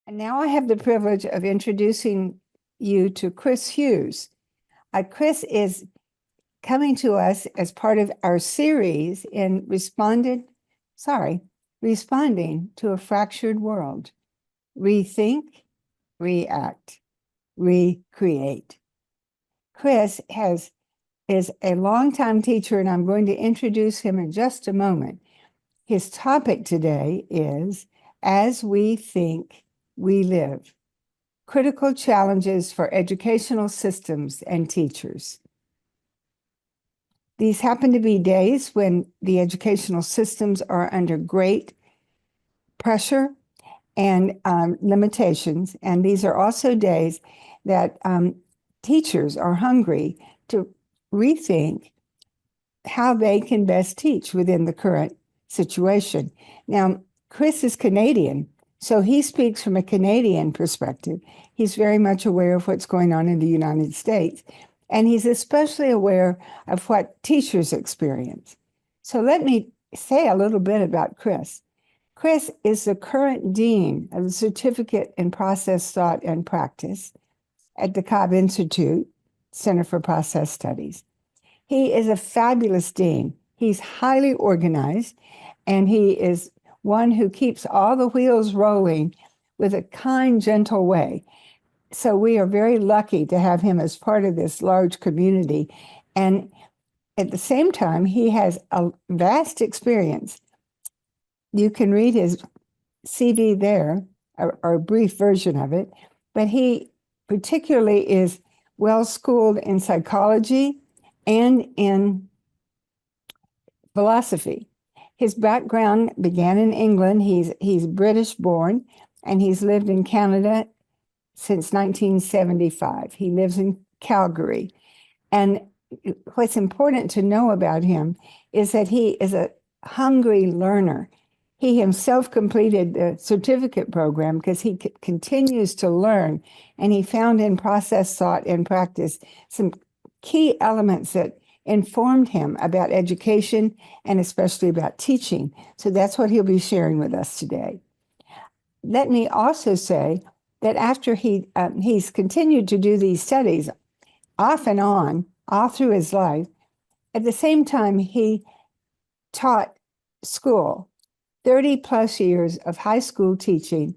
And now I have the privilege of introducing you to Chris Hughes. Chris is coming to us as part of our series in responding to a fractured world. Rethink, react, recreate. Chris is a longtime teacher, and I'm going to introduce him in just a moment. His topic today is As We Think, We Live: Critical Challenges for Educational Systems and Teachers. These happen to be days when the educational systems are under great pressure and limitations. And these are also days that teachers are hungry to rethink how they can best teach within the current situation. Now, Chris is Canadian, so he speaks from a Canadian perspective. He's very much aware of what's going on in the United States, and he's especially aware of what teachers experience. So let me say a little bit about Chris. Chris is the current dean of the Certificate in Process Thought and Practice at the Cobb Institute Center for Process Studies. He is a fabulous dean. He's highly organized, and he is one who keeps all the wheels rolling with a kind, gentle way. So we are very lucky to have him as part of this large community. And at the same time, he has a vast experience. You can read his CV there, or a brief version of it, but he particularly is well-schooled in psychology and in philosophy. His background began in England. He's British born, and he's lived in Canada since 1975. He lives in Calgary. And what's important to know about him is that he is a hungry learner. He himself completed the certificate program because he continues to learn, and he found in process thought and practice some key elements that informed him about education and especially about teaching. So that's what he'll be sharing with us today. Let me also say that after he's continued to do these studies off and on, all through his life, at the same time, he taught school, 30 plus years of high school teaching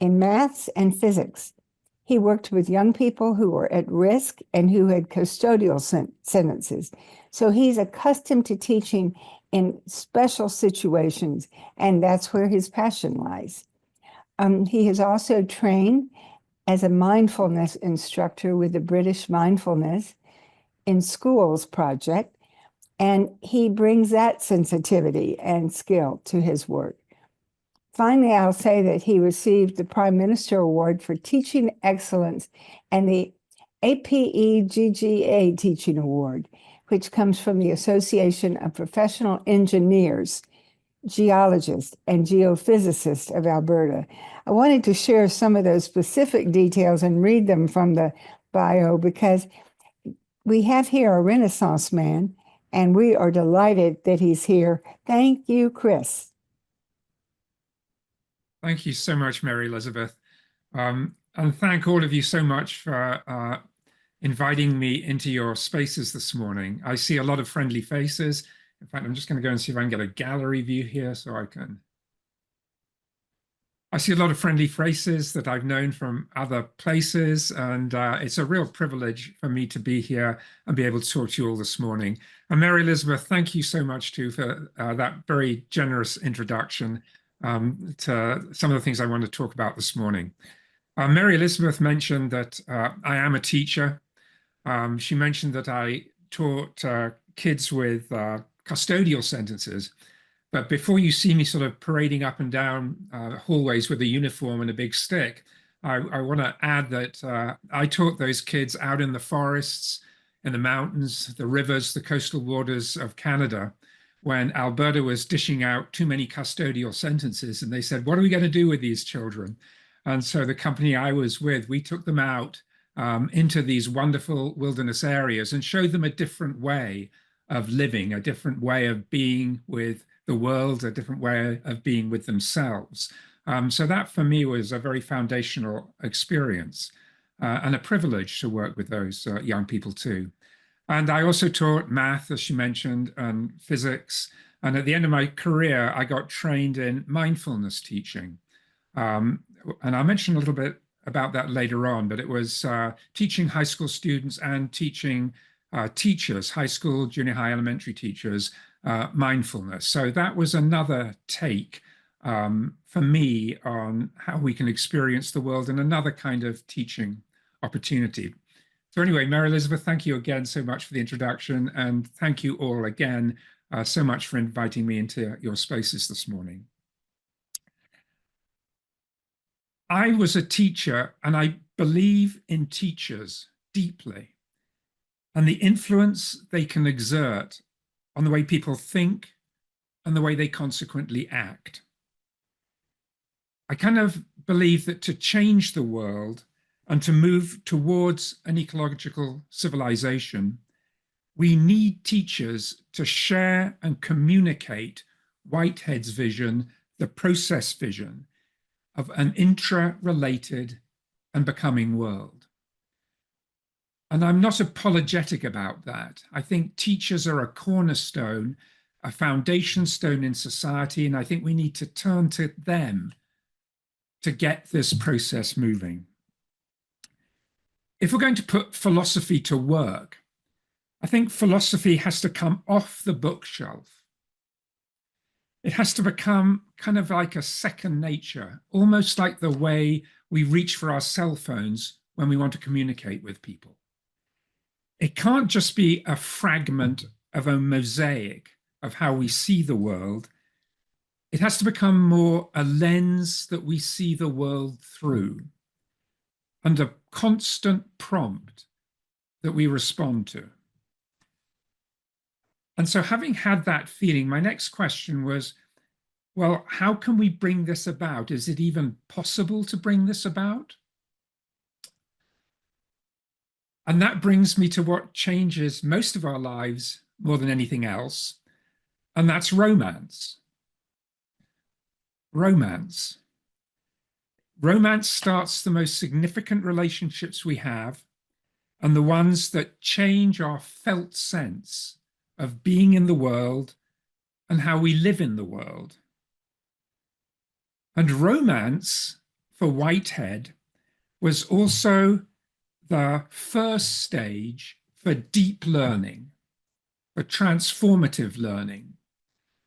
in maths and physics. He worked with young people who were at risk and who had custodial sentences. So he's accustomed to teaching in special situations, and that's where his passion lies. He has also trained as a mindfulness instructor with the British Mindfulness in Schools project, and he brings that sensitivity and skill to his work. Finally, I'll say that he received the Prime Minister Award for Teaching Excellence and the APEGGA Teaching Award, which comes from the Association of Professional Engineers, Geologists, and Geophysicists of Alberta. I wanted to share some of those specific details and read them from the bio because we have here a Renaissance man, and we are delighted that he's here. Thank you, Chris. Thank you so much, Mary Elizabeth. And thank all of you so much for inviting me into your spaces this morning. I see a lot of friendly faces. In fact, I'm just going to go and see if I can get a gallery view here so I see a lot of friendly faces that I've known from other places, and it's a real privilege for me to be here and be able to talk to you all this morning. And Mary Elizabeth, thank you so much too for that very generous introduction to some of the things I want to talk about this morning. Mary Elizabeth mentioned that I am a teacher. She mentioned that I taught kids with custodial sentences. But before you see me sort of parading up and down hallways with a uniform and a big stick, I want to add that I taught those kids out in the forests, in the mountains, the rivers, the coastal waters of Canada, when Alberta was dishing out too many custodial sentences. And they said, what are we going to do with these children? And so the company I was with, we took them out into these wonderful wilderness areas and showed them a different way of living, a different way of being with the world, a different way of being with themselves. So that for me was a very foundational experience and a privilege to work with those young people too. And I also taught math, as you mentioned, and physics. And at the end of my career, I got trained in mindfulness teaching. Um, and I'll mention a little bit about that later on, but it was teaching high school students and teaching teachers, high school, junior high, elementary teachers, mindfulness. So that was another take for me on how we can experience the world in another kind of teaching opportunity. So anyway, Mary Elizabeth, thank you again so much for the introduction, and thank you all again so much for inviting me into your spaces this morning. I was a teacher, and I believe in teachers deeply and the influence they can exert on the way people think and the way they consequently act. I kind of believe that to change the world and to move towards an ecological civilization, we need teachers to share and communicate Whitehead's vision, the process vision of an intra-related and becoming world. And I'm not apologetic about that. I think teachers are a cornerstone, a foundation stone in society, and I think we need to turn to them to get this process moving. If we're going to put philosophy to work, I think philosophy has to come off the bookshelf. It has to become kind of like a second nature, almost like the way we reach for our cell phones when we want to communicate with people. It can't just be a fragment of a mosaic of how we see the world. It has to become more a lens that we see the world through and a constant prompt that we respond to. And so having had that feeling, my next question was, well, how can we bring this about? Is it even possible to bring this about? And that brings me to what changes most of our lives more than anything else, and that's romance. Romance. Romance starts the most significant relationships we have and the ones that change our felt sense of being in the world and how we live in the world. And romance for Whitehead was also the first stage for deep learning, for transformative learning,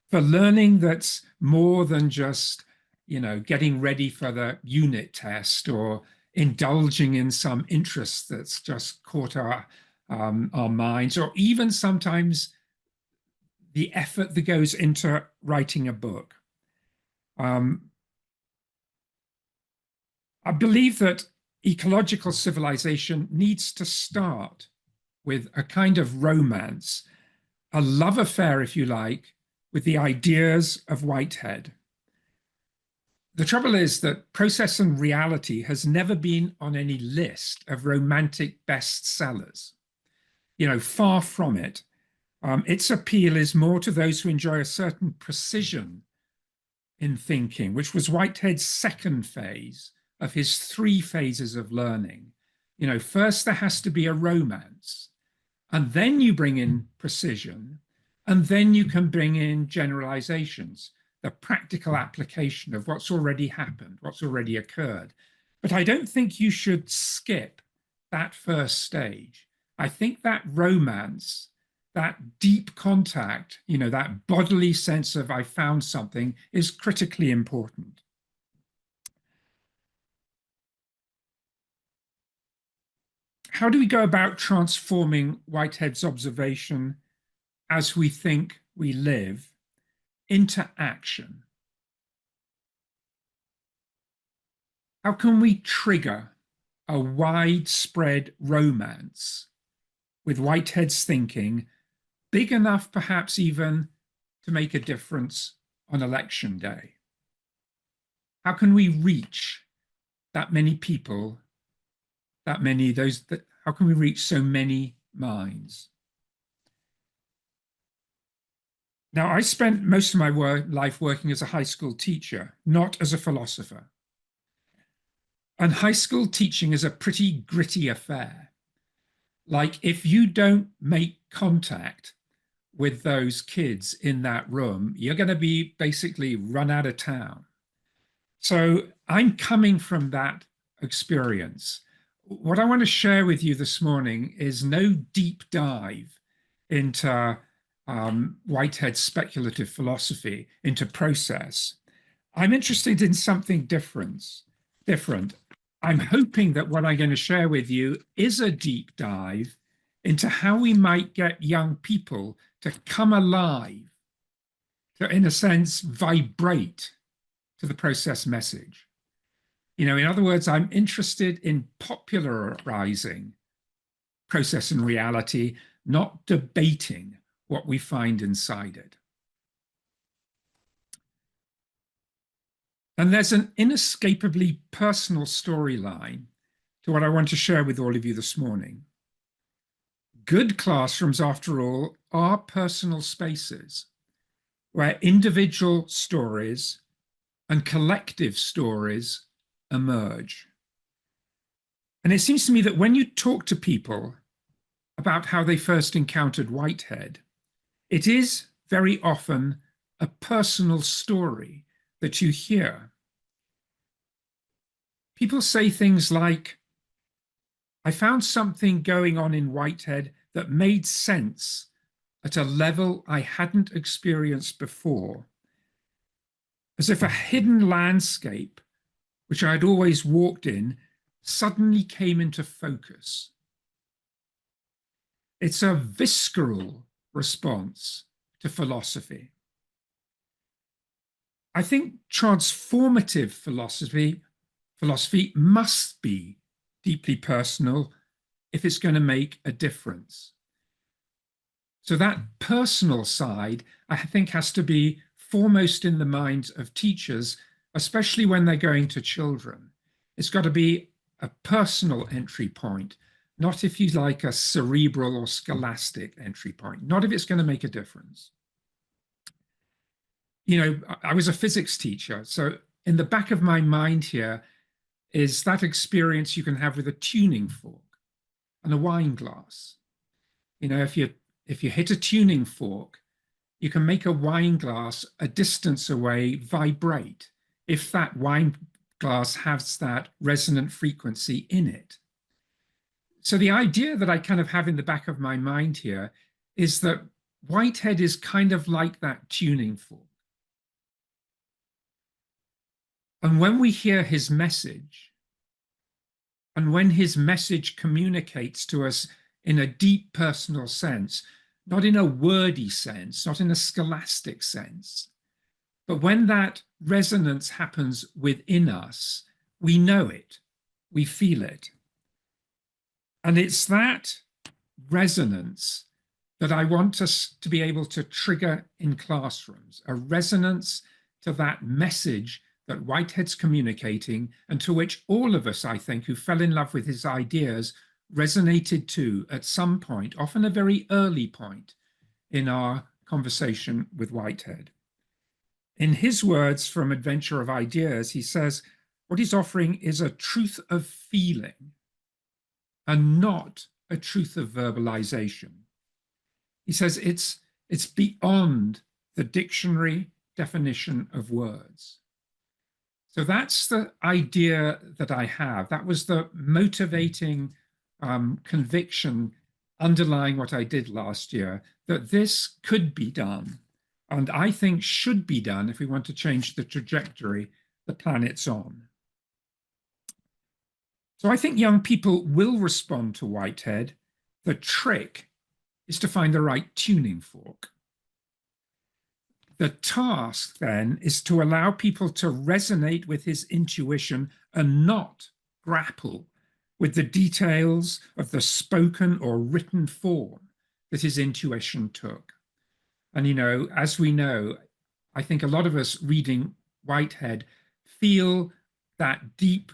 for learning that's more than just, getting ready for the unit test or indulging in some interest that's just caught our minds, or even sometimes the effort that goes into writing a book. I believe that ecological civilization needs to start with a kind of romance, a love affair, if you like, with the ideas of Whitehead. The trouble is that Process and Reality has never been on any list of romantic bestsellers. Far from it. Its appeal is more to those who enjoy a certain precision in thinking, which was Whitehead's second phase of his 3 phases of learning. First there has to be a romance, and then you bring in precision, and then you can bring in generalizations, the practical application of what's already happened, what's already occurred. But I don't think you should skip that first stage. I think that romance, that deep contact, that bodily sense of I found something is critically important. How do we go about transforming Whitehead's observation as we think we live into action? How can we trigger a widespread romance with Whitehead's thinking, big enough perhaps even to make a difference on election day? How can we reach that many people, how can we reach so many minds? Now, I spent most of my life working as a high school teacher, not as a philosopher. And high school teaching is a pretty gritty affair. Like, if you don't make contact with those kids in that room, you're going to be basically run out of town. So I'm coming from that experience. What I want to share with you this morning is no deep dive into Whitehead's speculative philosophy, into process. I'm interested in something different. I'm hoping that what I'm going to share with you is a deep dive into how we might get young people to come alive, to, in a sense, vibrate to the process message. In other words, I'm interested in popularizing process and reality, not debating what we find inside it. And there's an inescapably personal storyline to what I want to share with all of you this morning. Good classrooms, after all, are personal spaces where individual stories and collective stories emerge. And it seems to me that when you talk to people about how they first encountered Whitehead, it is very often a personal story that you hear. People say things like, I found something going on in Whitehead that made sense at a level I hadn't experienced before, as if a hidden landscape, which I had always walked in, suddenly came into focus. It's a visceral response to philosophy. I think transformative philosophy must be deeply personal if it's going to make a difference. So that personal side, I think, has to be foremost in the minds of teachers, especially when they're going to children. It's got to be a personal entry point, not, if you like, a cerebral or scholastic entry point, not if it's going to make a difference. I was a physics teacher, so in the back of my mind here is that experience you can have with a tuning fork and a wine glass. If you hit a tuning fork, you can make a wine glass a distance away vibrate if that wine glass has that resonant frequency in it. So the idea that I kind of have in the back of my mind here is that Whitehead is kind of like that tuning fork. And when we hear his message, and when his message communicates to us in a deep personal sense, not in a wordy sense, not in a scholastic sense, but when that resonance happens within us, we know it, we feel it. And it's that resonance that I want us to be able to trigger in classrooms, a resonance to that message that Whitehead's communicating, and to which all of us, I think, who fell in love with his ideas resonated to at some point, often a very early point in our conversation with Whitehead. In his words from Adventure of Ideas, he says, what he's offering is a truth of feeling and not a truth of verbalization. He says it's beyond the dictionary definition of words. So that's the idea that I have. That was the motivating conviction underlying what I did last year, that this could be done, and I think should be done if we want to change the trajectory the planet's on. So I think young people will respond to Whitehead. The trick is to find the right tuning fork. The task, then, is to allow people to resonate with his intuition and not grapple with the details of the spoken or written form that his intuition took. And, as we know, I think a lot of us reading Whitehead feel that deep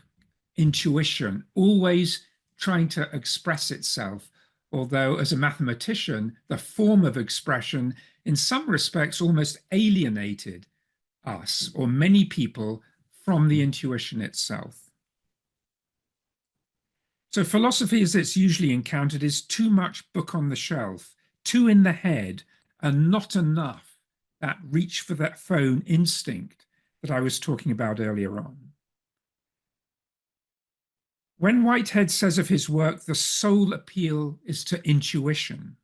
intuition always trying to express itself, although as a mathematician, the form of expression in some respects, almost alienated us, or many people, from the intuition itself. So philosophy, as it's usually encountered, is too much book on the shelf, too in the head, and not enough that reach for that phone instinct that I was talking about earlier on. When Whitehead says of his work, the sole appeal is to intuition,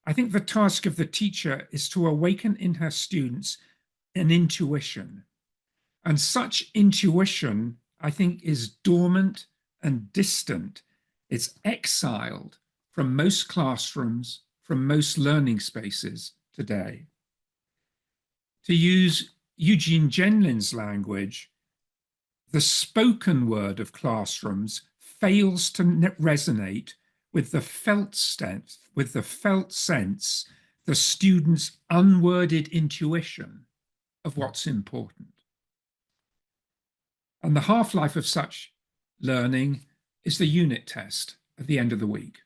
I think the task of the teacher is to awaken in her students an intuition. And such intuition, I think, is dormant and distant. It's exiled from most classrooms, from most learning spaces today. To use Eugene Genlin's language, the spoken word of classrooms fails to resonate with the felt sense, the student's unworded intuition of what's important. And the half-life of such learning is the unit test at the end of the week.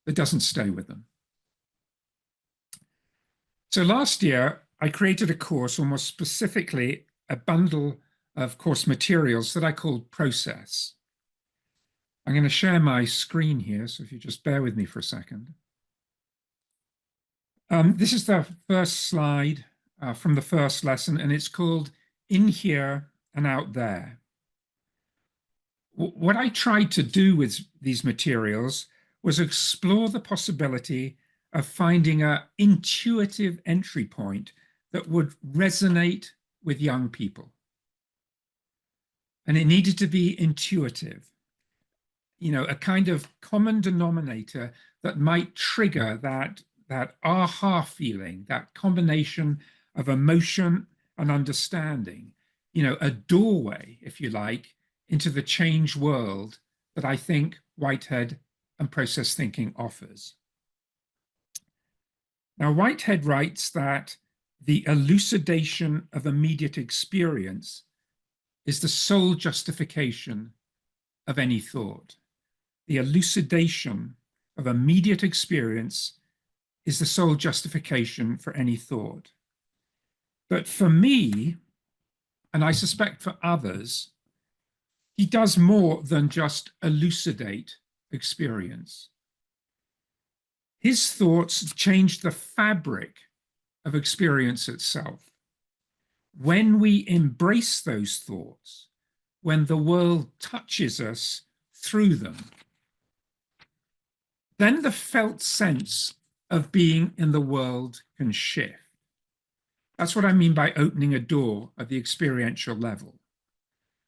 It doesn't stay with them. So last year, I created a course, or more specifically, a bundle of course materials that I called Process. I'm going to share my screen here, so if you just bear with me for a second. This is the first slide from the first lesson, and it's called In Here and Out There. What I tried to do with these materials was explore the possibility of finding an intuitive entry point that would resonate with young people. And it needed to be intuitive, you know, a kind of common denominator that might trigger that aha feeling, that combination of emotion and understanding, you know, a doorway, if you like, into the change world that I think Whitehead and process thinking offers. Now, Whitehead writes that the elucidation of immediate experience is the sole justification of any thought. The elucidation of immediate experience is the sole justification for any thought. But for me, and I suspect for others, he does more than just elucidate experience. His thoughts change the fabric of experience itself. When we embrace those thoughts, when the world touches us through them, then the felt sense of being in the world can shift. That's what I mean by opening a door at the experiential level.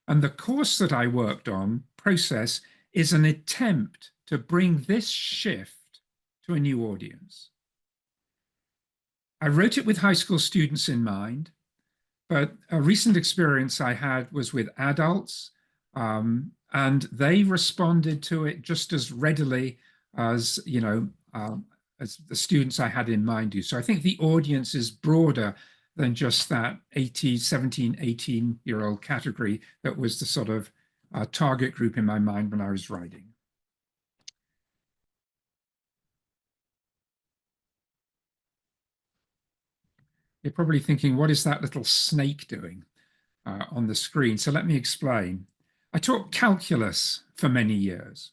And the course that I worked on, Process, is an attempt to bring this shift to a new audience. I wrote it with high school students in mind, but a recent experience I had was with adults, and they responded to it just as readily as, you know, as the students I had in mind do. So I think the audience is broader than just that 17, 18-year-old category that was the sort of target group in my mind when I was writing. You're probably thinking, what is that little snake doing on the screen? So let me explain. I taught calculus for many years.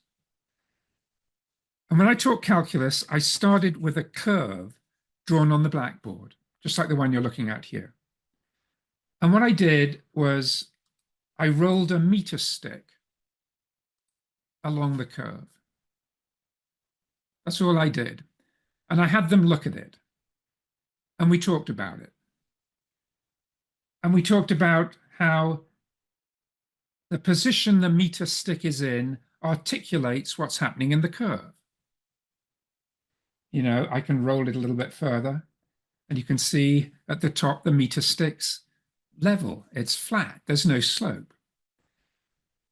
And when I taught calculus, I started with a curve drawn on the blackboard, just like the one you're looking at here. And what I did was I rolled a meter stick along the curve. That's all I did. And I had them look at it. And we talked about it. And we talked about how the position the meter stick is in articulates what's happening in the curve. You know, I can roll it a little bit further, and you can see at the top the meter stick's level. It's flat. There's no slope.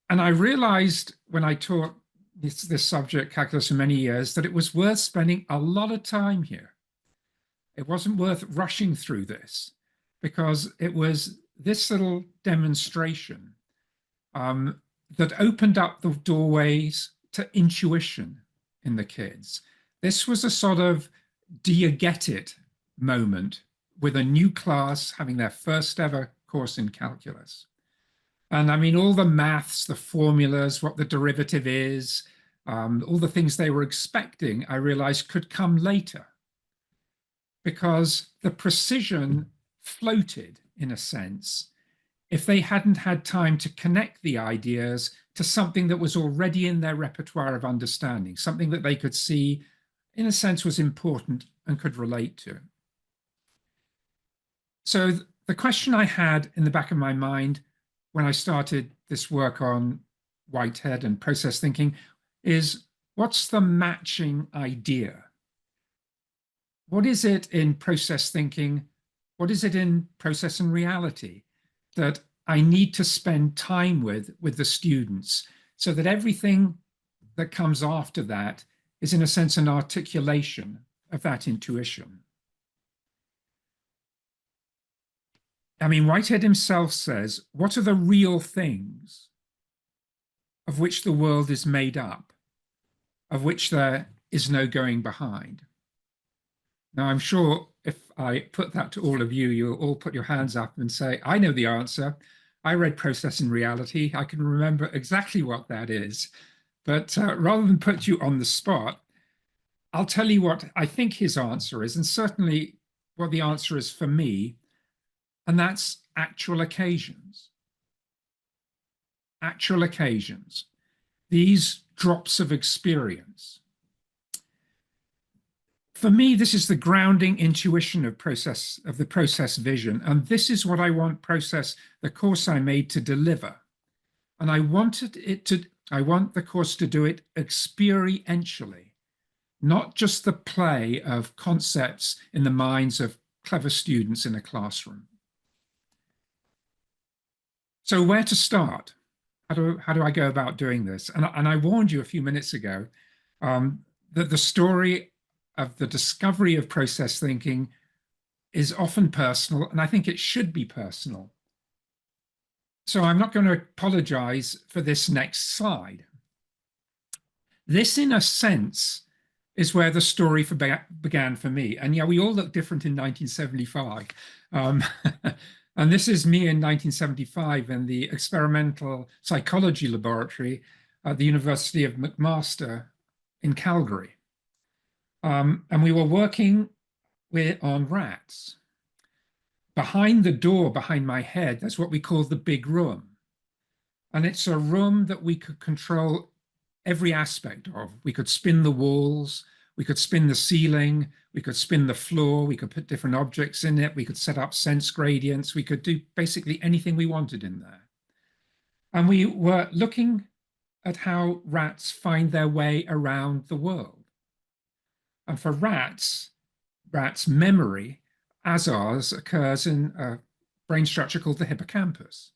And I realized when I taught this subject, calculus, for many years, that it was worth spending a lot of time here. It wasn't worth rushing through this, because it was this little demonstration that opened up the doorways to intuition in the kids. This was a sort of, do you get it moment with a new class having their first ever course in calculus. And I mean, all the maths, the formulas, what the derivative is, all the things they were expecting, I realized could come later, because the precision floated, in a sense, if they hadn't had time to connect the ideas to something that was already in their repertoire of understanding, something that they could see, in a sense, was important and could relate to. So the question I had in the back of my mind when I started this work on Whitehead and process thinking is, what's the matching idea? What is it in process thinking? What is it in process and reality that I need to spend time with the students, so that everything that comes after that is, in a sense, an articulation of that intuition? I mean, Whitehead himself says, what are the real things of which the world is made up, of which there is no going behind? Now, I'm sure if I put that to all of you, you'll all put your hands up and say, I know the answer. I read Process and Reality. I can remember exactly what that is. But rather than put you on the spot, I'll tell you what I think his answer is, and certainly what the answer is for me, and that's actual occasions. Actual occasions. These drops of experience. For me, this is the grounding intuition of the process vision. And this is what I want the course I made, to deliver. And I want the course to do it experientially, not just the play of concepts in the minds of clever students in a classroom. So where to start? How do I go about doing this? And I warned you a few minutes ago that the story of the discovery of process thinking is often personal, and I think it should be personal. So I'm not going to apologize for this next slide. This, in a sense, is where the story began for me. And yeah, we all look different in 1975. And this is me in 1975 in the experimental psychology laboratory at the University of McMaster in Calgary. And we were working on rats. Behind the door, behind my head, that's what we call the big room. And it's a room that we could control every aspect of. We could spin the walls, we could spin the ceiling, we could spin the floor, we could put different objects in it, we could set up sense gradients, we could do basically anything we wanted in there. And we were looking at how rats find their way around the world. And for rats' memory, as ours, occurs in a brain structure called the hippocampus.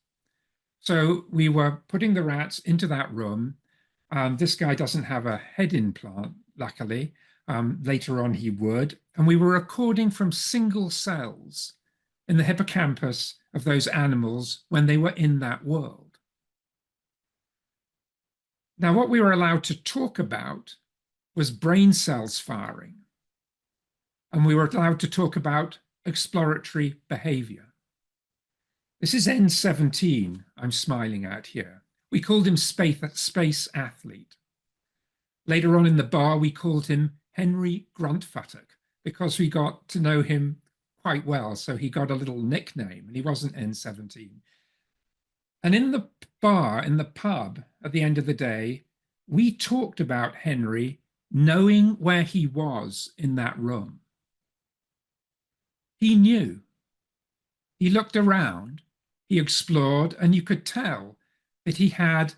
So we were putting the rats into that room. This guy doesn't have a head implant, luckily. Later on he would. And we were recording from single cells in the hippocampus of those animals when they were in that world. Now, what we were allowed to talk about was brain cells firing. And we were allowed to talk about exploratory behavior. This is N17 I'm smiling at here. We called him Space Athlete. Later on in the bar, we called him Henry Gruntfuttock, because we got to know him quite well. So he got a little nickname, and he wasn't N17. And in the bar, in the pub, at the end of the day, we talked about Henry knowing where he was in that room. He knew. He looked around, he explored, and you could tell that he had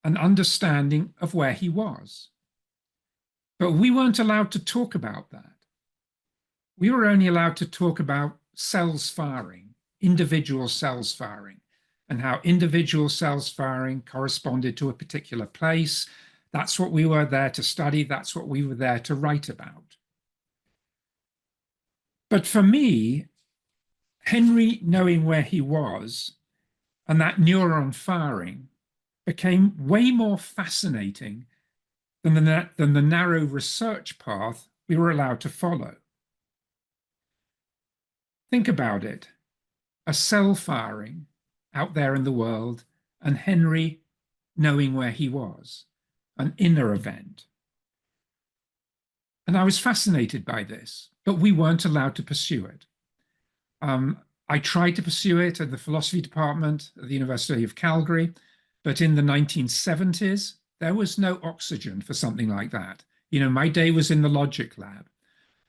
an understanding of where he was. But we weren't allowed to talk about that. We were only allowed to talk about cells firing, individual cells firing, and how individual cells firing corresponded to a particular place. That's what we were there to study. That's what we were there to write about. But for me, Henry knowing where he was and that neuron firing became way more fascinating than the narrow research path we were allowed to follow. Think about it. A cell firing out there in the world, and Henry knowing where he was, an inner event. And I was fascinated by this, but we weren't allowed to pursue it. I tried to pursue it at the philosophy department at the University of Calgary, but in the 1970s, there was no oxygen for something like that. You know, my day was in the logic lab,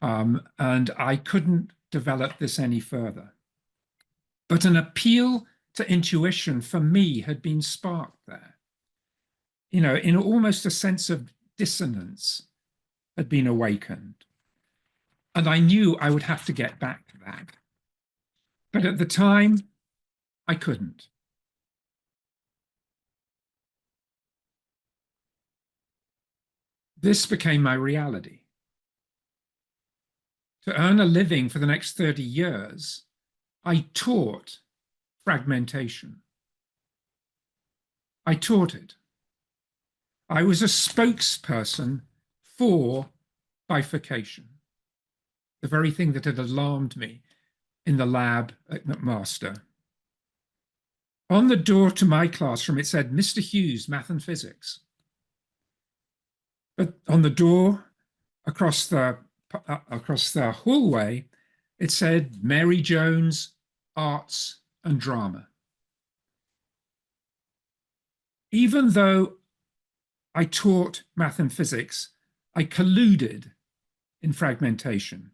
and I couldn't develop this any further. But an appeal to intuition for me had been sparked there. You know, in almost a sense of dissonance had been awakened. And I knew I would have to get back to that. But at the time, I couldn't. This became my reality. To earn a living for the next 30 years, I taught fragmentation. I taught it. I was a spokesperson for bifurcation, the very thing that had alarmed me in the lab at McMaster. On the door to my classroom, it said, Mr. Hughes, Math and Physics. But on the door across the hallway, it said, Mary Jones, Arts and Drama. Even though I taught math and physics, I colluded in fragmentation.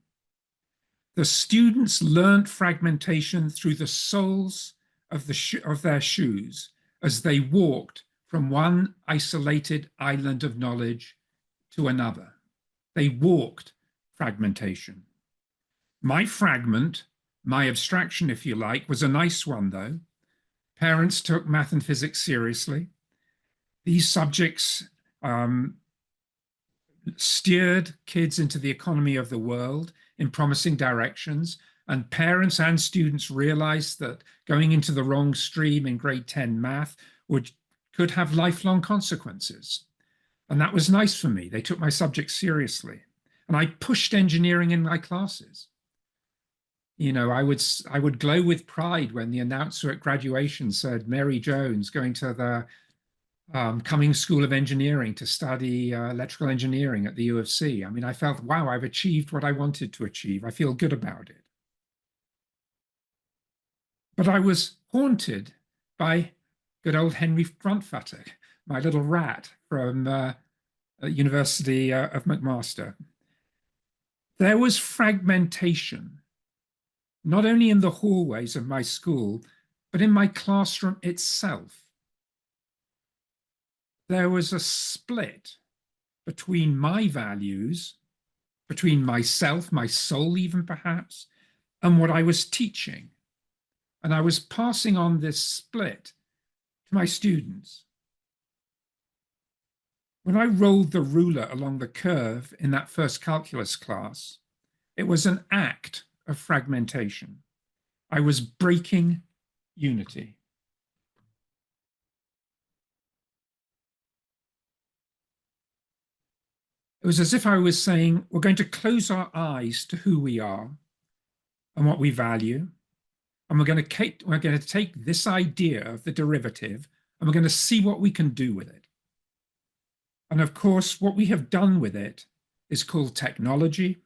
The students learned fragmentation through the soles of their shoes as they walked from one isolated island of knowledge to another. They walked fragmentation. My fragment, my abstraction, if you like, was a nice one, though. Parents took math and physics seriously. These subjects steered kids into the economy of the world in promising directions, and parents and students realized that going into the wrong stream in grade 10 math could have lifelong consequences. And that was nice for me. They took my subject seriously. And I pushed engineering in my classes. You know, I would glow with pride when the announcer at graduation said, Mary Jones going to the Cummings School of Engineering to study electrical engineering at the U of C. I mean, I felt, wow, I've achieved what I wanted to achieve. I feel good about it. But I was haunted by good old Henry Gruntfutter, my little rat from University of McMaster. There was fragmentation, not only in the hallways of my school, but in my classroom itself. There was a split between my values, between myself, my soul even perhaps, and what I was teaching. And I was passing on this split to my students. When I rolled the ruler along the curve in that first calculus class, it was an act of fragmentation. I was breaking unity. It was as if I was saying, we're going to close our eyes to who we are and what we value. And we're going to take this idea of the derivative and we're going to see what we can do with it. And of course, what we have done with it is called technology.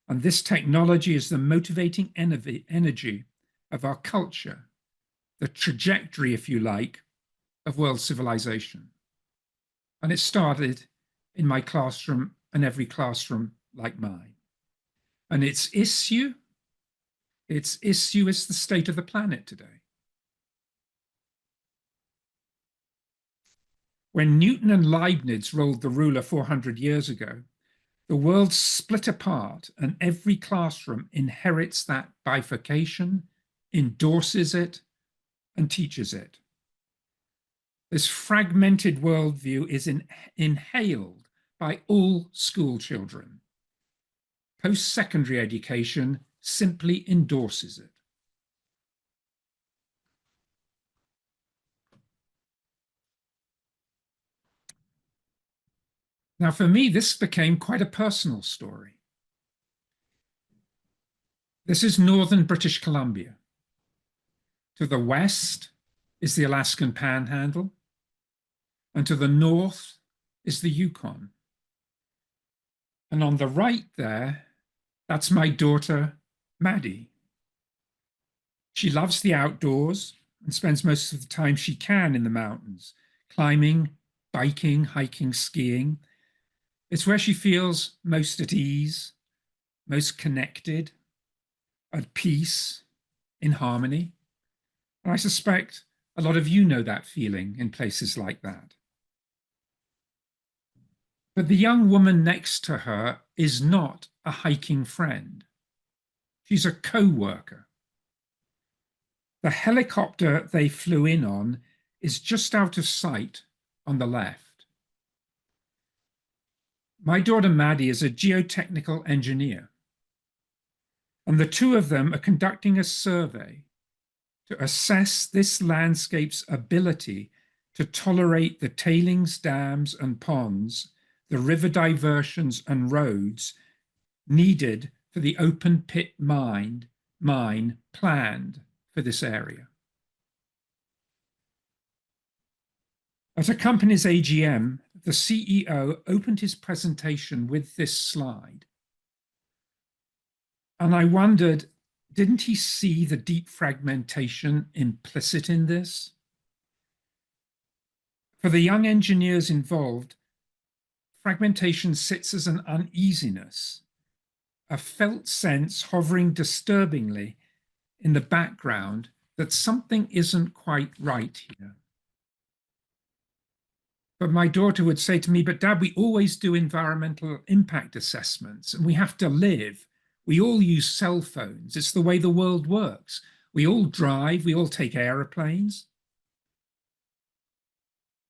And this technology is the motivating energy of our culture, the trajectory, if you like, of world civilization. And it started in my classroom and every classroom like mine. And its issue is the state of the planet today. When Newton and Leibniz rolled the ruler 400 years ago, the world split apart and every classroom inherits that bifurcation, endorses it, and teaches it. This fragmented worldview is inhaled by all school children. Post-secondary education simply endorses it. Now, for me, this became quite a personal story. This is northern British Columbia. To the west is the Alaskan Panhandle, and to the north is the Yukon. And on the right there, that's my daughter, Maddie. She loves the outdoors and spends most of the time she can in the mountains, climbing, biking, hiking, skiing. It's where she feels most at ease, most connected, at peace, in harmony. And I suspect a lot of you know that feeling in places like that. But the young woman next to her is not a hiking friend. She's a co-worker. The helicopter they flew in on is just out of sight on the left. My daughter Maddie is a geotechnical engineer, and the two of them are conducting a survey to assess this landscape's ability to tolerate the tailings dams and ponds, the river diversions and roads needed for the open pit mine planned for this area. At a company's AGM, the CEO opened his presentation with this slide. And I wondered, didn't he see the deep fragmentation implicit in this? For the young engineers involved, fragmentation sits as an uneasiness, a felt sense hovering disturbingly in the background that something isn't quite right here. But my daughter would say to me, but Dad, we always do environmental impact assessments and we have to live. We all use cell phones. It's the way the world works. We all drive, we all take aeroplanes.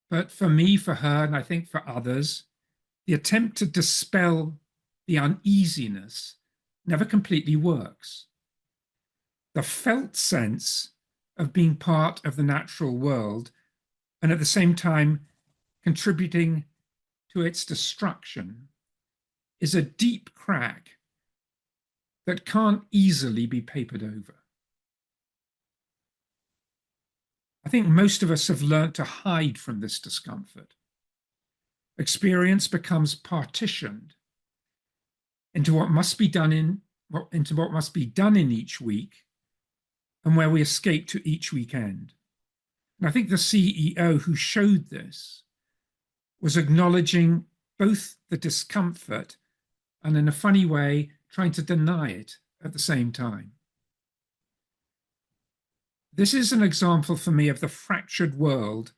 But for me, for her, and I think for others, the attempt to dispel the uneasiness never completely works. The felt sense of being part of the natural world and at the same time contributing to its destruction is a deep crack that can't easily be papered over. I think most of us have learned to hide from this discomfort. Experience becomes partitioned into what must be done in each week and where we escape to each weekend. And I think the CEO who showed this was acknowledging both the discomfort and, in a funny way, trying to deny it at the same time. This is an example for me of the fractured world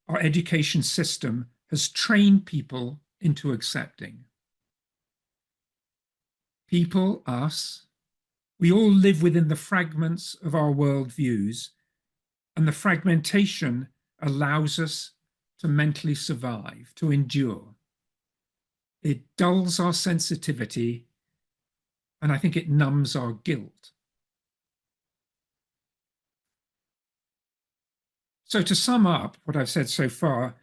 our education system has trained people into accepting. People, us, we all live within the fragments of our worldviews, and the fragmentation allows us to mentally survive, to endure. It dulls our sensitivity, and I think it numbs our guilt. So to sum up what I've said so far,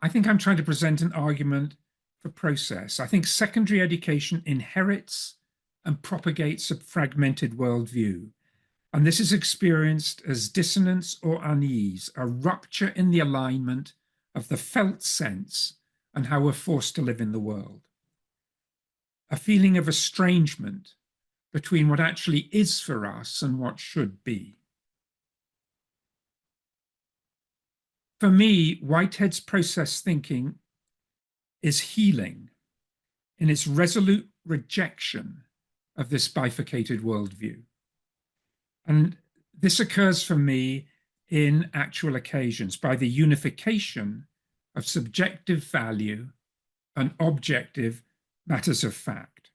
I think I'm trying to present an argument for process. I think secondary education inherits and propagates a fragmented worldview. And this is experienced as dissonance or unease, a rupture in the alignment of the felt sense and how we're forced to live in the world. A feeling of estrangement between what actually is for us and what should be. For me, Whitehead's process thinking is healing in its resolute rejection of this bifurcated worldview. And this occurs for me in actual occasions by the unification of subjective value and objective matters of fact.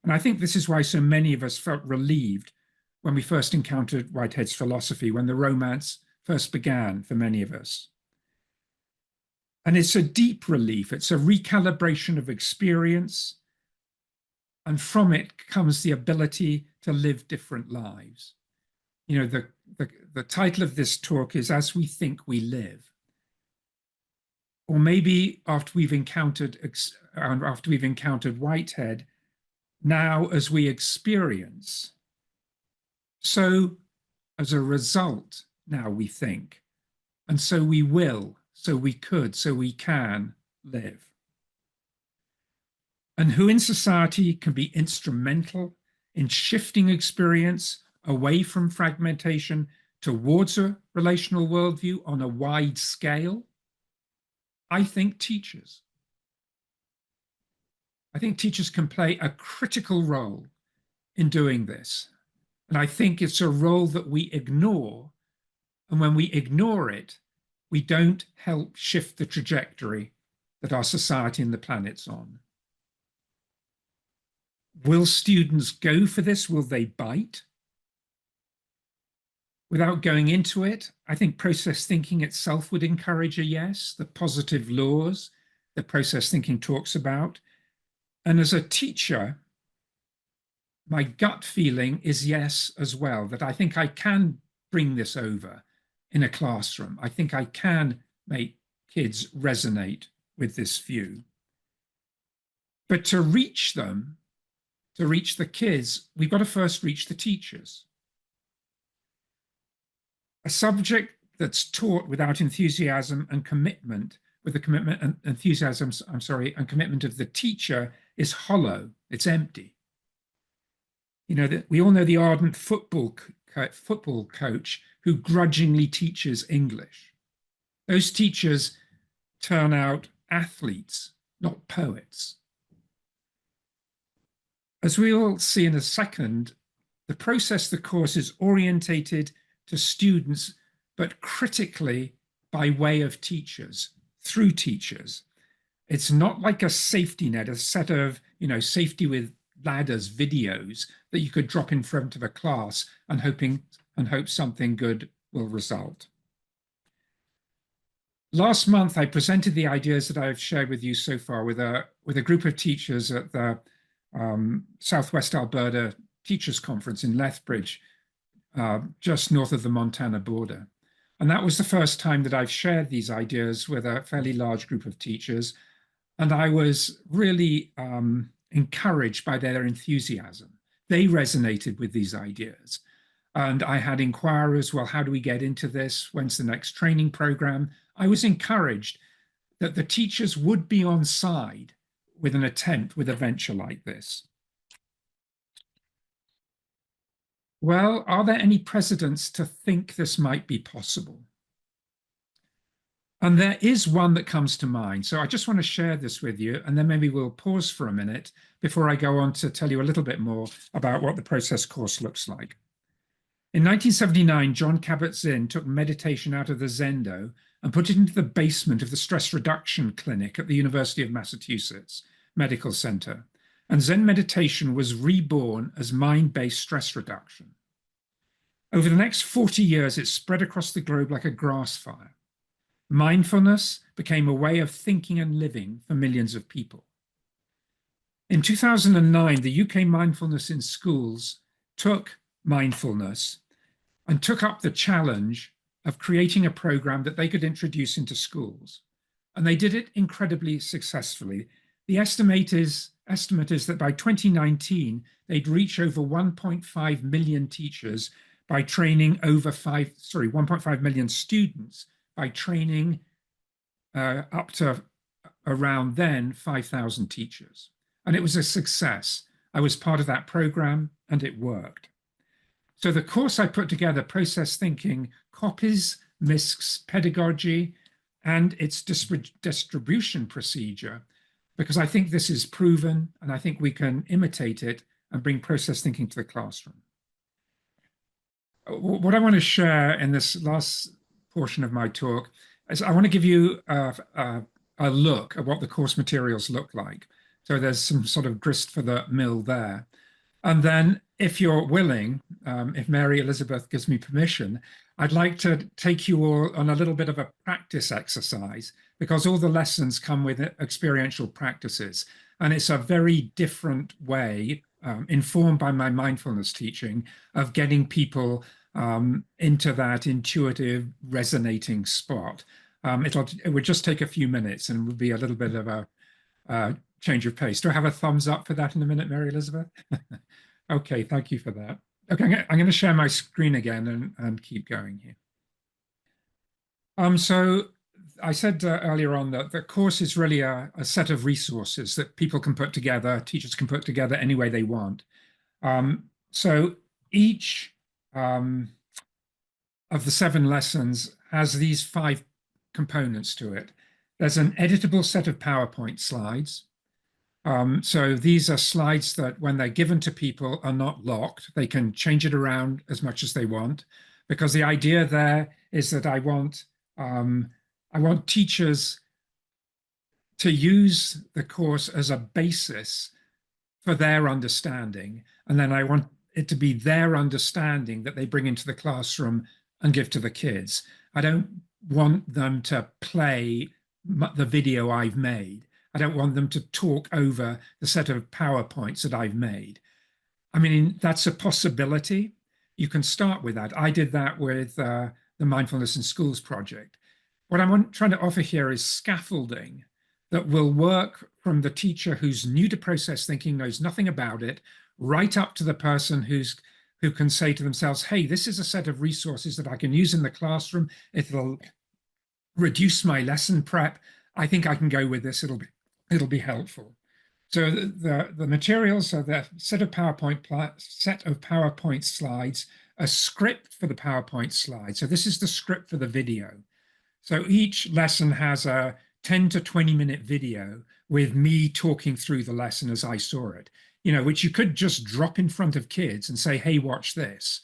And I think this is why so many of us felt relieved when we first encountered Whitehead's philosophy, when the romance first began for many of us. And it's a deep relief. It's a recalibration of experience. And from it comes the ability to live different lives. You know, the title of this talk is As We Think We Live. Or maybe after we've encountered Whitehead, now as we experience So as a result, now we think, and so we will, so we could, so we can live. And who in society can be instrumental in shifting experience away from fragmentation towards a relational worldview on a wide scale? I think teachers. I think teachers can play a critical role in doing this. And I think it's a role that we ignore. And when we ignore it, we don't help shift the trajectory that our society and the planet's on. Will students go for this? Will they bite? Without going into it, I think process thinking itself would encourage a yes, the positive laws that process thinking talks about. And as a teacher, my gut feeling is yes as well, that I think I can bring this over in a classroom. I think I can make kids resonate with this view. But to reach them, to reach the kids, we've got to first reach the teachers. A subject that's taught without enthusiasm and commitment, with the commitment and enthusiasm, and commitment of the teacher is hollow, it's empty. You know, that we all know the ardent football coach who grudgingly teaches English. Those teachers turn out athletes, not poets. As we will see in a second, the process, the course is orientated to students, but critically by way of teachers, through teachers. It's not like a safety net, a set of, safety with ladders videos that you could drop in front of a class and hope something good will result. Last month, I presented the ideas that I've shared with you so far with a group of teachers at the Southwest Alberta Teachers Conference in Lethbridge, just north of the Montana border. And that was the first time that I've shared these ideas with a fairly large group of teachers. And I was really encouraged by their enthusiasm. They resonated with these ideas. And I had inquirers, well, how do we get into this? When's the next training program? I was encouraged that the teachers would be on side with an attempt with a venture like this. Well, are there any precedents to think this might be possible? And there is one that comes to mind. So I just want to share this with you, and then maybe we'll pause for a minute before I go on to tell you a little bit more about what the process course looks like. In 1979, John Kabat-Zinn took meditation out of the Zendo and put it into the basement of the stress reduction clinic at the University of Massachusetts Medical Center. And Zen meditation was reborn as mind-based stress reduction. Over the next 40 years, it spread across the globe like a grass fire. Mindfulness became a way of thinking and living for millions of people. In 2009, the UK Mindfulness in Schools took mindfulness and took up the challenge of creating a program that they could introduce into schools. And they did it incredibly successfully. The estimate is that by 2019, they'd reach over 1.5 million teachers by training 1.5 million students by training up to around then 5,000 teachers. And it was a success. I was part of that program and it worked. So the course I put together, Process Thinking, copies MISC's pedagogy and its distribution procedure, because I think this is proven and I think we can imitate it and bring process thinking to the classroom. What I want to share in this last portion of my talk is I want to give you a look at what the course materials look like. So there's some sort of grist for the mill there. And then if you're willing, if Mary Elizabeth gives me permission, I'd like to take you all on a little bit of a practice exercise, because all the lessons come with experiential practices. And it's a very different way, informed by my mindfulness teaching, of getting people into that intuitive, resonating spot. It would just take a few minutes and would be a little bit of a change of pace. Do I have a thumbs up for that in a minute, Mary Elizabeth? Okay, thank you for that. Okay, I'm going to share my screen again and keep going here. So I said earlier on that the course is really a set of resources that people can put together, teachers can put together any way they want. So each of the 7 lessons has these 5 components to it. There's an editable set of PowerPoint slides. So these are slides that when they're given to people are not locked. They can change it around as much as they want, because the idea there is that I want teachers to use the course as a basis for their understanding. And then I want it to be their understanding that they bring into the classroom and give to the kids. I don't want them to play the video I've made. I don't want them to talk over the set of PowerPoints that I've made. I mean, that's a possibility. You can start with that. I did that with the Mindfulness in Schools project. What I'm trying to offer here is scaffolding that will work from the teacher who's new to process thinking, knows nothing about it, right up to the person who can say to themselves, hey, this is a set of resources that I can use in the classroom. It'll reduce my lesson prep. I think I can go with this. It'll be helpful. So the materials are the set of PowerPoint slides, a script for the PowerPoint slide. So this is the script for the video. So each lesson has a 10 to 20-minute video with me talking through the lesson as I saw it, which you could just drop in front of kids and say, hey, watch this.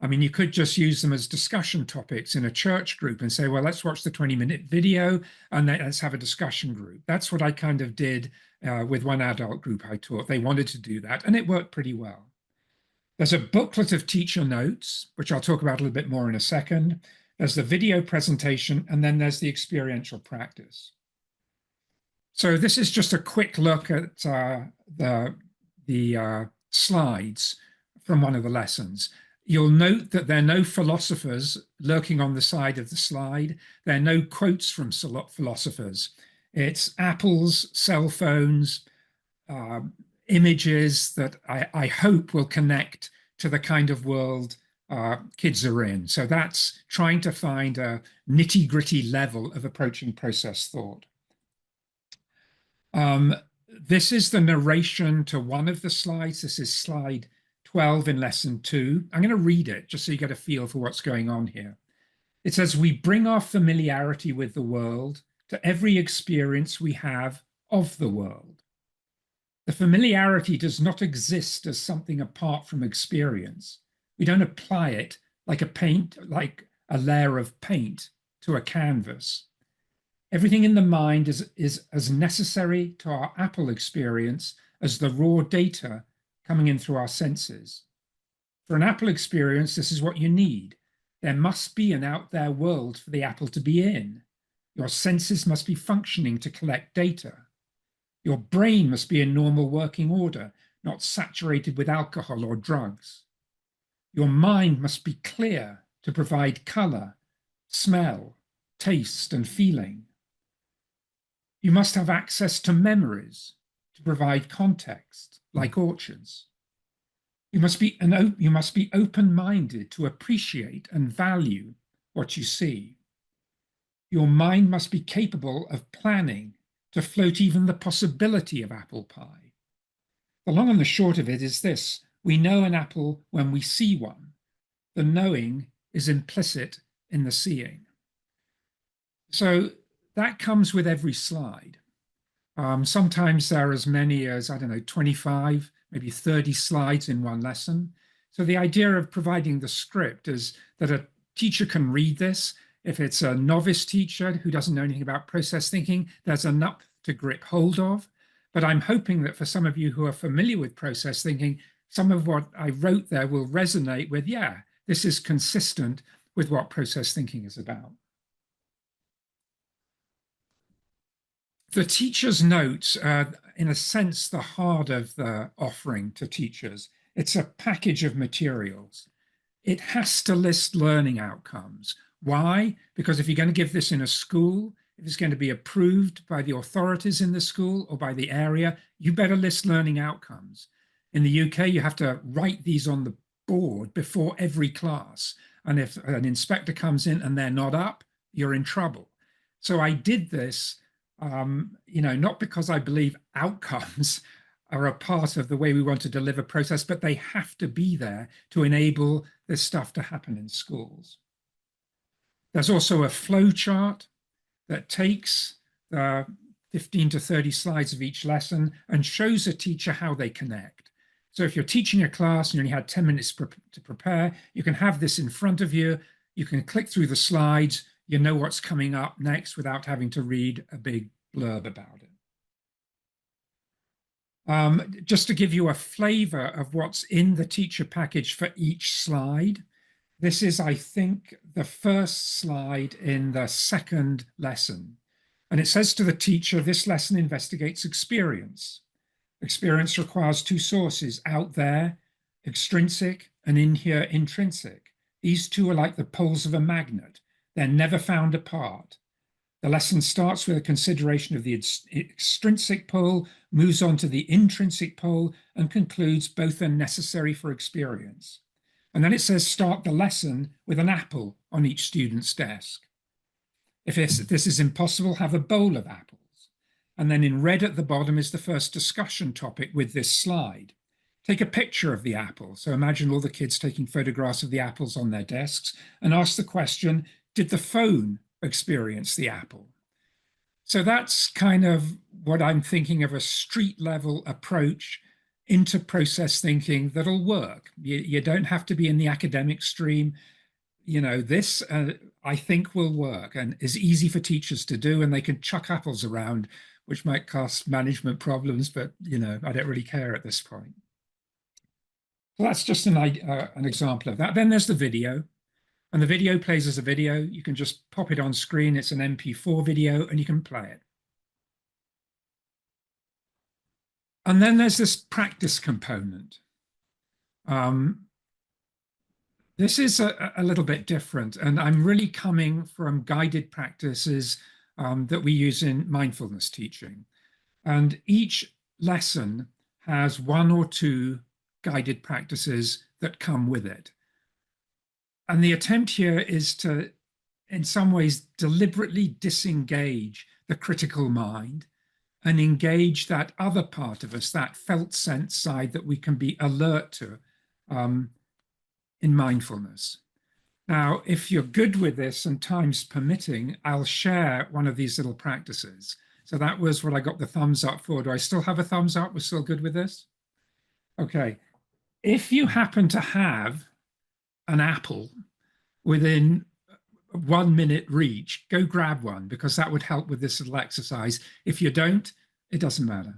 I mean, you could just use them as discussion topics in a church group and say, well, let's watch the 20-minute video and let's have a discussion group. That's what I kind of did with one adult group I taught. They wanted to do that, and it worked pretty well. There's a booklet of teacher notes, which I'll talk about a little bit more in a second. There's the video presentation, and then there's the experiential practice. So this is just a quick look at the slides from one of the lessons. You'll note that there are no philosophers lurking on the side of the slide. There are no quotes from philosophers. It's apples, cell phones, images that I hope will connect to the kind of world kids are in. So that's trying to find a nitty-gritty level of approaching process thought. This is the narration to one of the slides. This is slide 12 in lesson 2. I'm going to read it just so you get a feel for what's going on here. It says, we bring our familiarity with the world to every experience we have of the world. The familiarity does not exist as something apart from experience. We don't apply it like a layer of paint to a canvas. Everything in the mind is as necessary to our Apple experience as the raw data coming in through our senses. For an Apple experience, this is what you need. There must be an out there world for the Apple to be in. Your senses must be functioning to collect data. Your brain must be in normal working order, not saturated with alcohol or drugs. Your mind must be clear to provide color, smell, taste, and feeling. You must have access to memories to provide context, like orchards. You must be open-minded to appreciate and value what you see. Your mind must be capable of planning to float even the possibility of apple pie. The long and the short of it is this: we know an apple when we see one. The knowing is implicit in the seeing. So that comes with every slide. Sometimes there are as many as, 25, maybe 30 slides in one lesson. So the idea of providing the script is that a teacher can read this. If it's a novice teacher who doesn't know anything about process thinking, there's enough to grip hold of. But I'm hoping that for some of you who are familiar with process thinking, some of what I wrote there will resonate with, yeah, this is consistent with what process thinking is about. The teacher's notes are, in a sense, the heart of the offering to teachers. It's a package of materials. It has to list learning outcomes. Why? Because if you're going to give this in a school, if it's going to be approved by the authorities in the school or by the area, you better list learning outcomes. In the UK, you have to write these on board before every class. And if an inspector comes in and they're not up, you're in trouble. So I did this, not because I believe outcomes are a part of the way we want to deliver process, but they have to be there to enable this stuff to happen in schools. There's also a flow chart that takes the 15 to 30 slides of each lesson and shows a teacher how they connect. So if you're teaching a class and you only had 10 minutes to prepare, you can have this in front of you. You can click through the slides. You know what's coming up next without having to read a big blurb about it. Just to give you a flavor of what's in the teacher package for each slide, this is, I think, the first slide in the second lesson. And it says to the teacher, this lesson investigates experience. Experience requires two sources, out there, extrinsic, and in here, intrinsic. These two are like the poles of a magnet. They're never found apart. The lesson starts with a consideration of the extrinsic pole, moves on to the intrinsic pole, and concludes both are necessary for experience. And then it says start the lesson with an apple on each student's desk. If this is impossible, have a bowl of apples. And then in red at the bottom is the first discussion topic with this slide. Take a picture of the apple. So imagine all the kids taking photographs of the apples on their desks and ask the question, did the phone experience the apple? So that's kind of what I'm thinking of, a street level approach into process thinking that'll work. You don't have to be in the academic stream. This I think will work and is easy for teachers to do, and they can chuck apples around, which might cause management problems, but I don't really care at this point. So that's just an example of that. Then there's the video, and the video plays as a video. You can just pop it on screen. It's an MP4 video, and you can play it. And then there's this practice component. This is a little bit different, and I'm really coming from guided practices that we use in mindfulness teaching. And each lesson has one or two guided practices that come with it. And the attempt here is to, in some ways, deliberately disengage the critical mind and engage that other part of us, that felt sense side that we can be alert to in mindfulness. Now, if you're good with this and time's permitting, I'll share one of these little practices. So that was what I got the thumbs up for. Do I still have a thumbs up? We're still good with this? Okay. If you happen to have an apple within 1 minute reach, go grab one, because that would help with this little exercise. If you don't, it doesn't matter.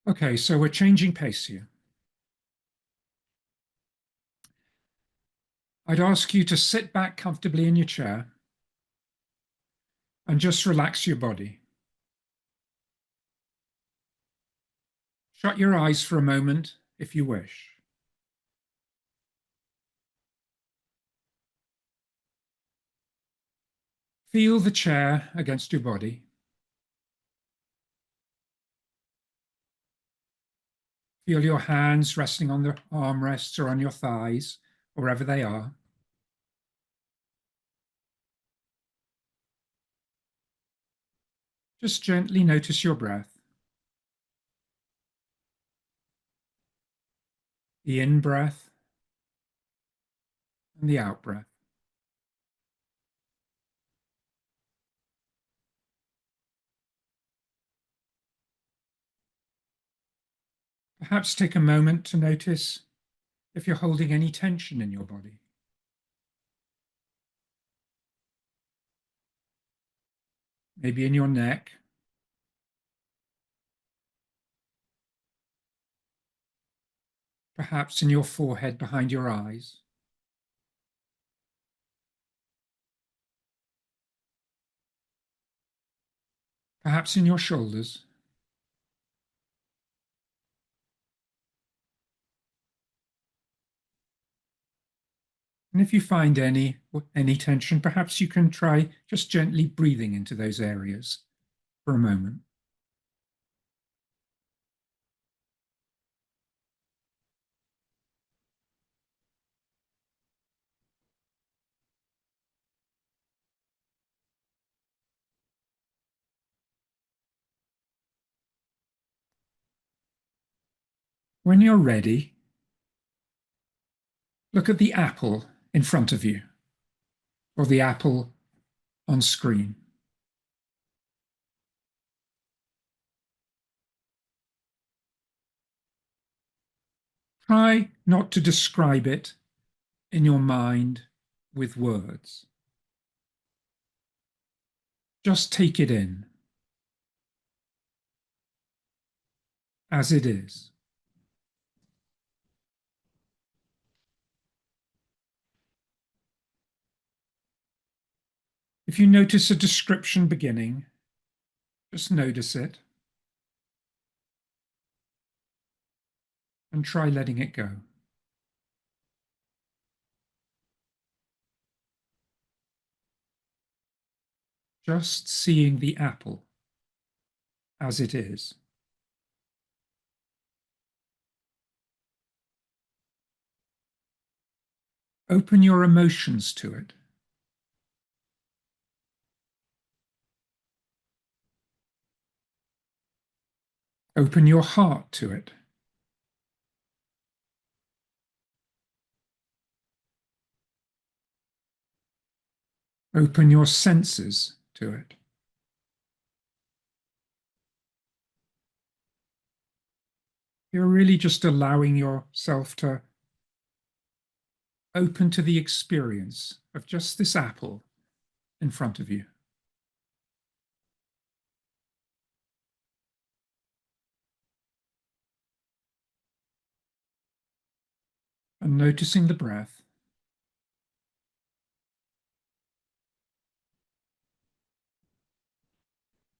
Okay, so we're changing pace here. I'd ask you to sit back comfortably in your chair and just relax your body. Shut your eyes for a moment if you wish. Feel the chair against your body. Feel your hands resting on the armrests or on your thighs, wherever they are. Just gently notice your breath. The in-breath and the out-breath. Perhaps take a moment to notice if you're holding any tension in your body. Maybe in your neck, perhaps in your forehead behind your eyes. Perhaps in your shoulders. And And if you find any tension, perhaps you can try just gently breathing into those areas for a moment. When you're ready, look at the apple in front of you, or the apple on screen. Try not to describe it in your mind with words. Just take it in as it is. If you notice a description beginning, just notice it and try letting it go. Just seeing the apple as it is. Open your emotions to it. Open your heart to it. Open your senses to it. You're really just allowing yourself to open to the experience of just this apple in front of you. And noticing the breath.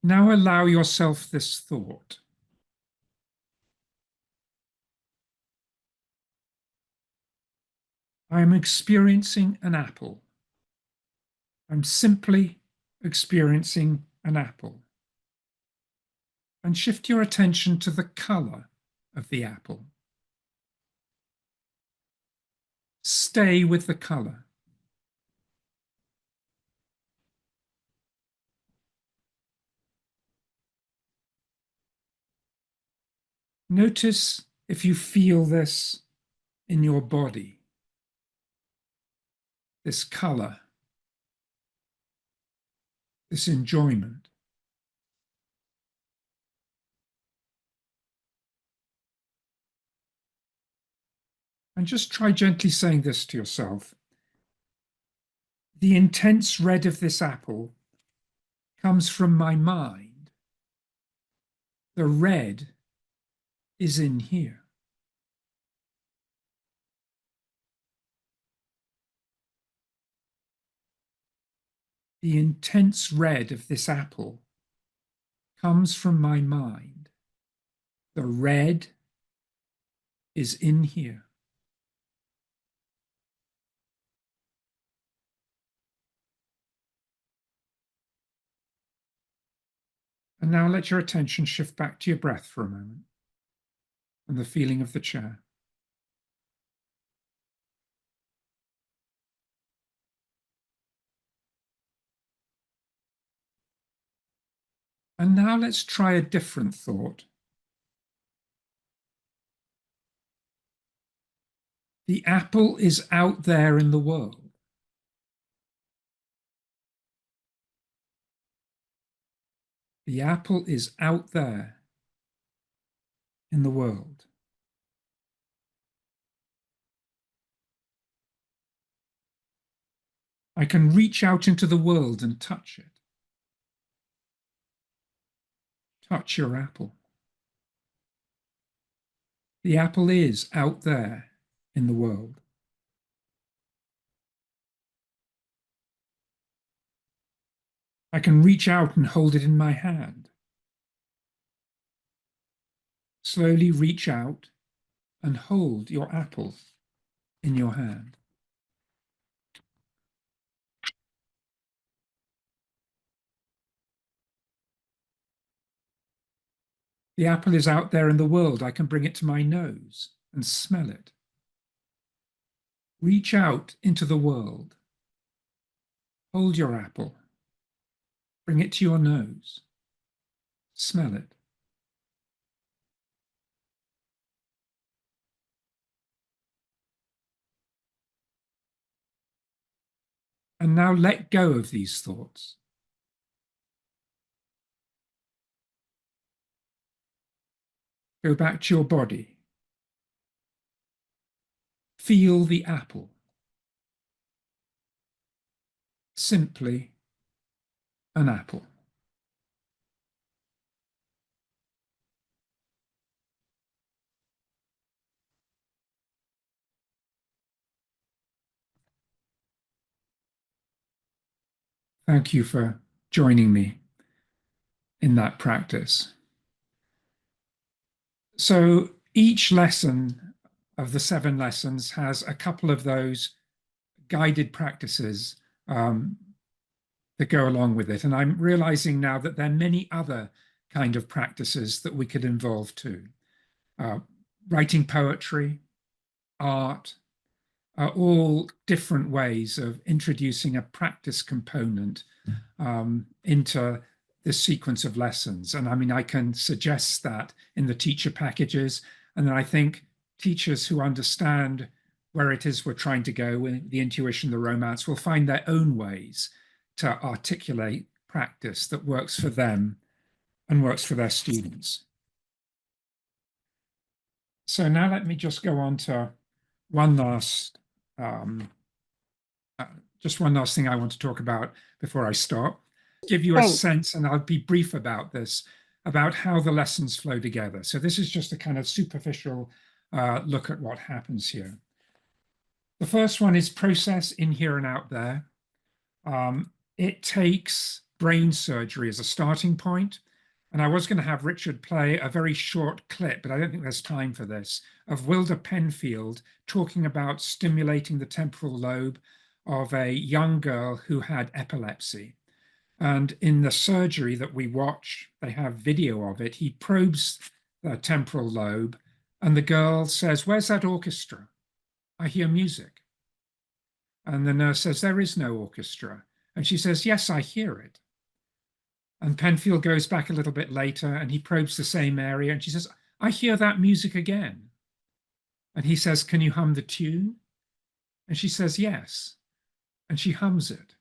Now allow yourself this thought. I am experiencing an apple. I'm simply experiencing an apple. And shift your attention to the color of the apple. Stay with the color. Notice if you feel this in your body, this color, this enjoyment. And just try gently saying this to yourself. The intense red of this apple comes from my mind. The red is in here. The intense red of this apple comes from my mind. The red is in here. And now let your attention shift back to your breath for a moment and the feeling of the chair. And now let's try a different thought. The apple is out there in the world. The apple is out there in the world. I can reach out into the world and touch it. Touch your apple. The apple is out there in the world. I can reach out and hold it in my hand. Slowly reach out and hold your apple in your hand. The apple is out there in the world. I can bring it to my nose and smell it. Reach out into the world. Hold your apple. Bring it to your nose. Smell it. And now let go of these thoughts. Go back to your body. Feel the apple. Simply an apple. Thank you for joining me in that practice. So each lesson of the 7 lessons has a couple of those guided practices that go along with it. And I'm realizing now that there are many other kind of practices that we could involve too. Writing poetry, art, are all different ways of introducing a practice component into this sequence of lessons. And I mean, I can suggest that in the teacher packages. And then I think teachers who understand where it is we're trying to go with the intuition, the romance, will find their own ways to articulate practice that works for them and works for their students. So now let me just go on to one last just one last thing I want to talk about before I stop. Give you a sense, and I'll be brief about this, about how the lessons flow together. So this is just a kind of superficial look at what happens here. The first one is process in here and out there. It takes brain surgery as a starting point. And I was going to have Richard play a very short clip, but I don't think there's time for this, of Wilder Penfield talking about stimulating the temporal lobe of a young girl who had epilepsy. And in the surgery that we watch, they have video of it, he probes the temporal lobe and the girl says, "Where's that orchestra? I hear music." And the nurse says, "There is no orchestra." And she says, "Yes, I hear it." And Penfield goes back a little bit later and he probes the same area and she says, "I hear that music again." And he says, "Can you hum the tune?" And she says, "Yes." And she hums it.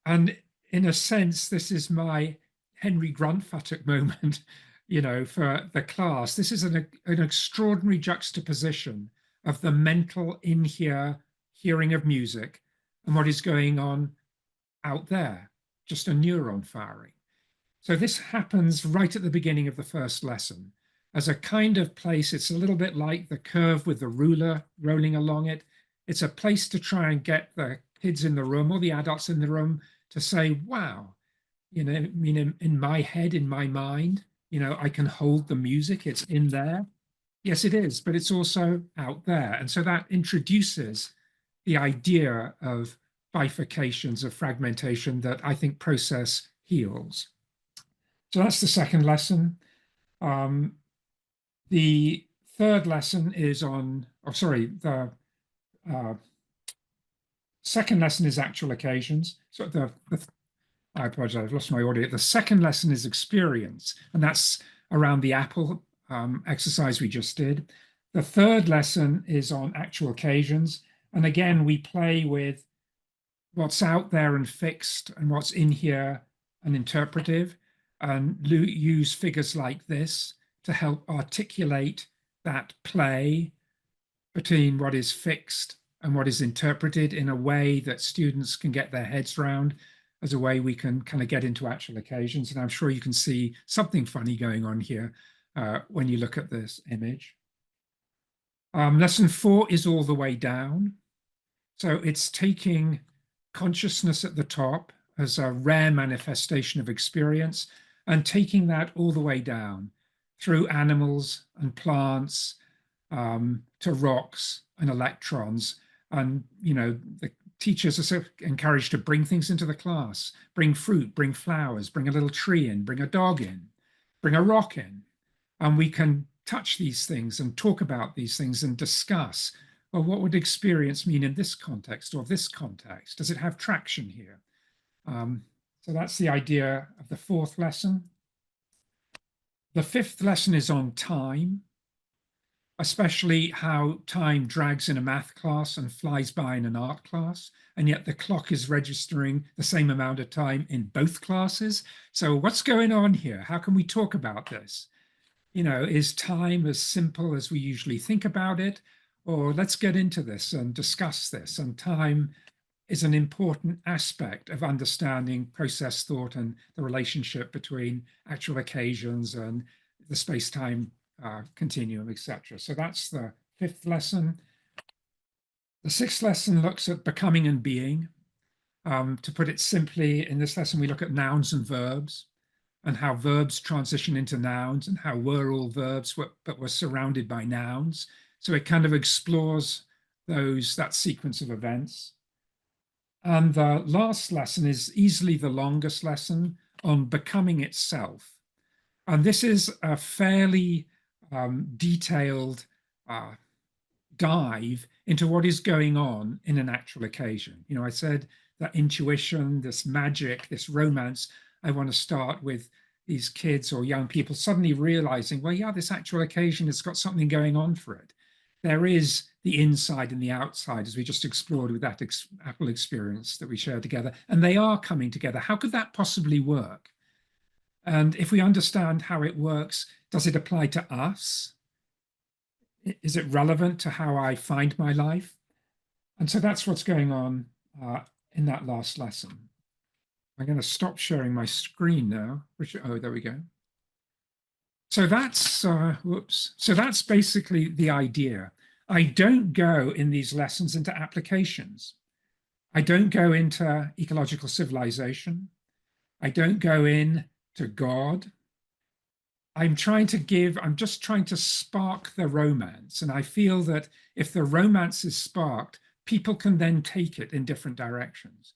And in a sense, this is my Henry Gruntfuttock moment, you know, for the class. This is an extraordinary juxtaposition of the mental in here hearing of music and what is going on out there. Just a neuron firing. So this happens right at the beginning of the first lesson as a kind of place. It's a little bit like the curve with the ruler rolling along it. It's a place to try and get the kids in the room or the adults in the room to say, wow, you know, I mean, in my head, in my mind, you know, I can hold the music. It's in there. Yes, it is, but it's also out there. And so that introduces the idea of bifurcations, of fragmentation that I think process heals. So that's the second lesson. The third lesson is on, the second lesson is actual occasions. So I apologize, I've lost my audio. The second lesson is experience, and that's around the apple exercise we just did. The third lesson is on actual occasions. And again, we play with what's out there and fixed and what's in here and interpretive, and use figures like this to help articulate that play between what is fixed and what is interpreted in a way that students can get their heads around, as a way we can kind of get into actual occasions. And I'm sure you can see something funny going on here when you look at this image. Lesson 4 is all the way down. So it's taking consciousness at the top as a rare manifestation of experience and taking that all the way down through animals and plants to rocks and electrons. And, you know, the teachers are so encouraged to bring things into the class, bring fruit, bring flowers, bring a little tree in, bring a dog in. bring a rock in, and we can touch these things and talk about these things and discuss, well, what would experience mean in this context or this context? Does it have traction here? So that's the idea of the fourth lesson. The fifth lesson is on time, especially how time drags in a math class and flies by in an art class, and yet the clock is registering the same amount of time in both classes. So what's going on here? How can we talk about this? You know, is time as simple as we usually think about it? Or let's get into this and discuss this. And time is an important aspect of understanding process thought and the relationship between actual occasions and the space-time continuum, etc. So that's the fifth lesson. The sixth lesson looks at becoming and being. To put it simply, in this lesson, we look at nouns and verbs and how verbs transition into nouns and how we're all verbs, but we're surrounded by nouns. So it kind of explores that sequence of events. And the last lesson is easily the longest lesson on becoming itself. And this is a fairly detailed dive into what is going on in an actual occasion. You know, I said that intuition, this magic, this romance, I want to start with these kids or young people suddenly realizing, well, yeah, this actual occasion has got something going on for it. There is the inside and the outside, as we just explored with that Apple experience that we shared together, and they are coming together. How could that possibly work? And if we understand how it works, does it apply to us? Is it relevant to how I find my life? And so that's what's going on in that last lesson. I'm going to stop sharing my screen now. Oh, there we go. So that's, whoops. So that's basically the idea. I don't go in these lessons into applications. I don't go into ecological civilization. I don't go in to God. I'm just trying to spark the romance. And I feel that if the romance is sparked, people can then take it in different directions.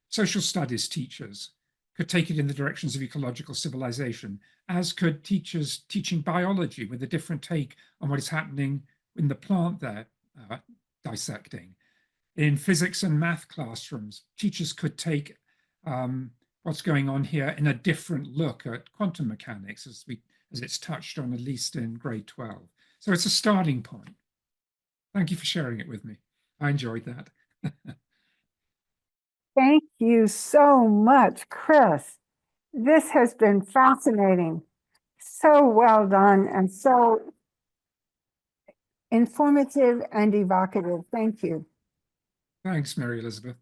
Social studies teachers could take it in the directions of ecological civilization, as could teachers teaching biology with a different take on what is happening in the plant they're dissecting. In physics and math classrooms, teachers could take what's going on here in a different look at quantum mechanics as it's touched on, at least in grade 12. So it's a starting point. Thank you for sharing it with me. I enjoyed that. Thank you so much, Chris. This has been fascinating. So well done and so informative and evocative. Thank you. Thanks, Mary Elizabeth.